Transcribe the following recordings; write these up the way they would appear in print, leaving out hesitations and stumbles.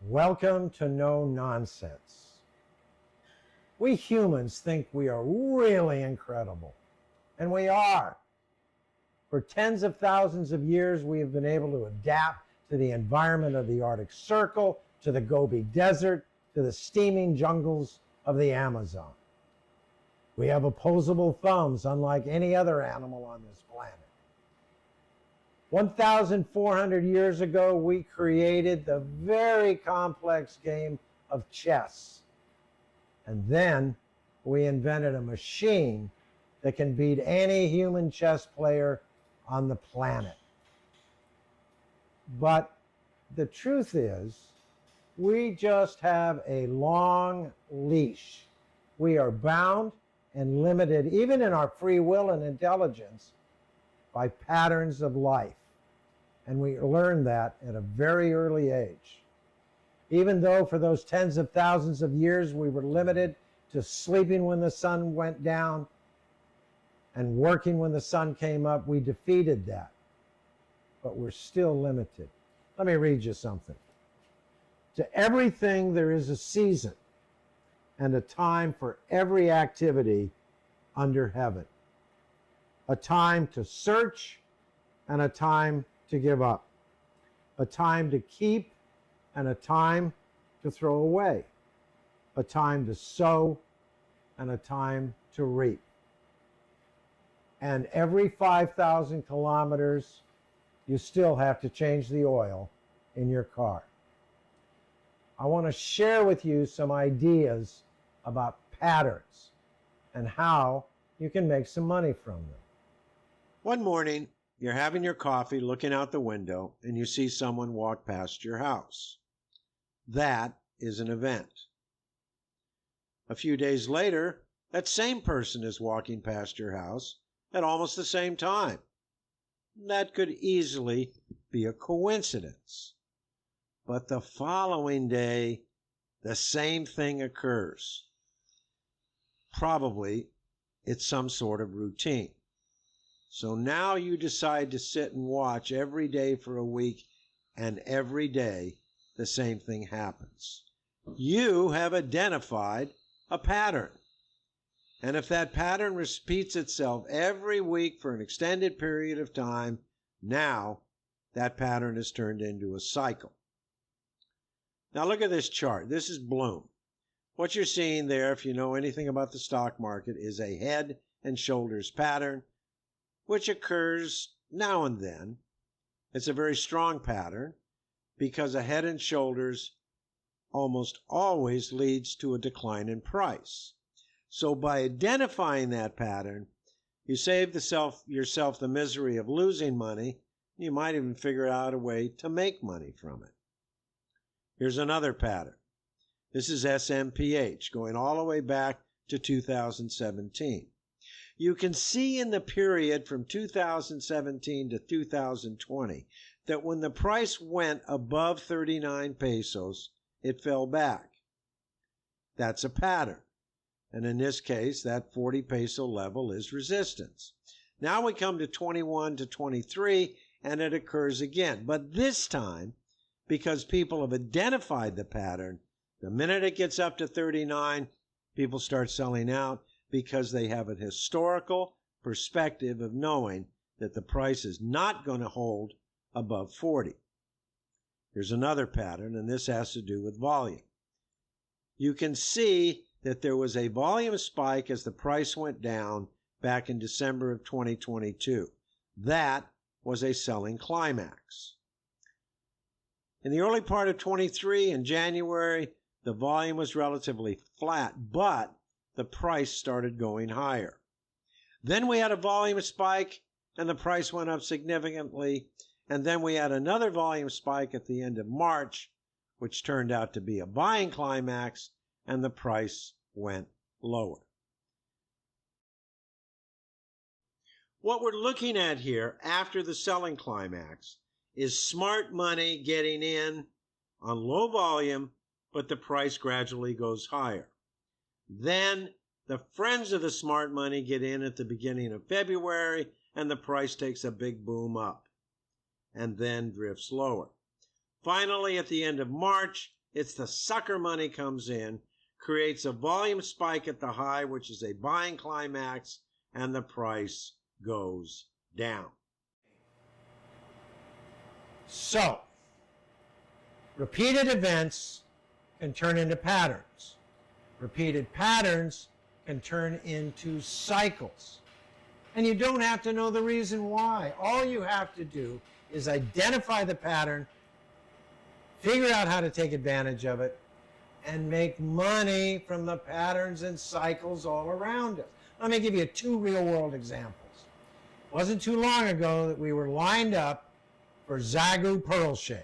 Welcome to No Nonsense. We humans think we are really incredible, and we are. For tens of thousands of years, we have been able to adapt to the environment of the Arctic Circle, to the Gobi Desert, to the steaming jungles of the Amazon. We have opposable thumbs unlike any other animal on this planet. 1,400 years ago, we created the very complex game of chess. And then we invented a machine that can beat any human chess player on the planet. But the truth is, we just have a long leash. We are bound and limited, even in our free will and intelligence, by patterns of life. And we learned that at a very early age. Even though for those tens of thousands of years we were limited to sleeping when the sun went down and working when the sun came up, we defeated that. But we're still limited. Let me read you something. To everything there is a season and a time for every activity under heaven. A time to search and a time to give up. A time to keep and a time to throw away. A time to sow and a time to reap. And every 5,000 kilometers, you still have to change the oil in your car. I want to share with you some ideas about patterns and how you can make some money from them. One morning, you're having your coffee, looking out the window, and you see someone walk past your house. That is an event. A few days later, that same person is walking past your house at almost the same time. That could easily be a coincidence. But the following day, the same thing occurs. Probably it's some sort of routine. So now you decide to sit and watch every day for a week, and every day the same thing happens. You have identified a pattern. And if that pattern repeats itself every week for an extended period of time, now that pattern is turned into a cycle. Now look at this chart. This is Bloom. What you're seeing there, if you know anything about the stock market, is a head and shoulders pattern, which occurs now and then. It's a very strong pattern because a head and shoulders almost always leads to a decline in price. So by identifying that pattern, you save yourself the misery of losing money. You might even figure out a way to make money from it. Here's another pattern. This is SMPH, going all the way back to 2017. You can see in the period from 2017 to 2020 that when the price went above 39 pesos, it fell back. That's a pattern. And in this case, that 40 peso level is resistance. Now we come to 21 to 23, and it occurs again. But this time, because people have identified the pattern, the minute it gets up to 39, people start selling out because they have a historical perspective of knowing that the price is not going to hold above 40. Here's another pattern, and this has to do with volume. You can see that there was a volume spike as the price went down back in December of 2022. That was a selling climax. In the early part of 23, in January, the volume was relatively flat, but the price started going higher. Then we had a volume spike, and the price went up significantly. And then we had another volume spike at the end of March, which turned out to be a buying climax, and the price went lower. What we're looking at here after the selling climax is smart money getting in on low volume, but the price gradually goes higher. Then the friends of the smart money get in at the beginning of February, and the price takes a big boom up and then drifts lower. Finally, at the end of March, It's the sucker money comes in, creates a volume spike at the high, which is a buying climax, and the price goes down. So, repeated events can turn into patterns. Repeated patterns can turn into cycles. And you don't have to know the reason why. All you have to do is identify the pattern, figure out how to take advantage of it, and make money from the patterns and cycles all around us. Let me give you two real-world examples. It wasn't too long ago that we were lined up for Zagu Pearl Shake.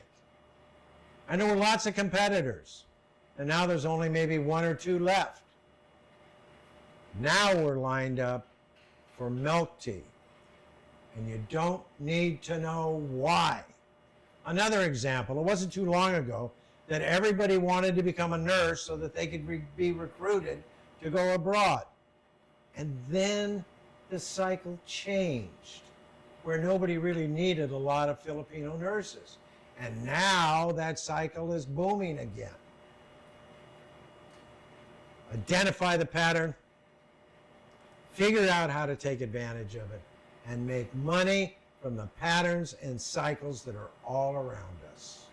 And there were lots of competitors. And now there's only maybe one or two left. Now we're lined up for milk tea. And you don't need to know why. Another example, it wasn't too long ago that everybody wanted to become a nurse so that they could be recruited to go abroad. And then the cycle changed, where nobody really needed a lot of Filipino nurses. And now that cycle is booming again. Identify the pattern, figure out how to take advantage of it, and make money from the patterns and cycles that are all around us.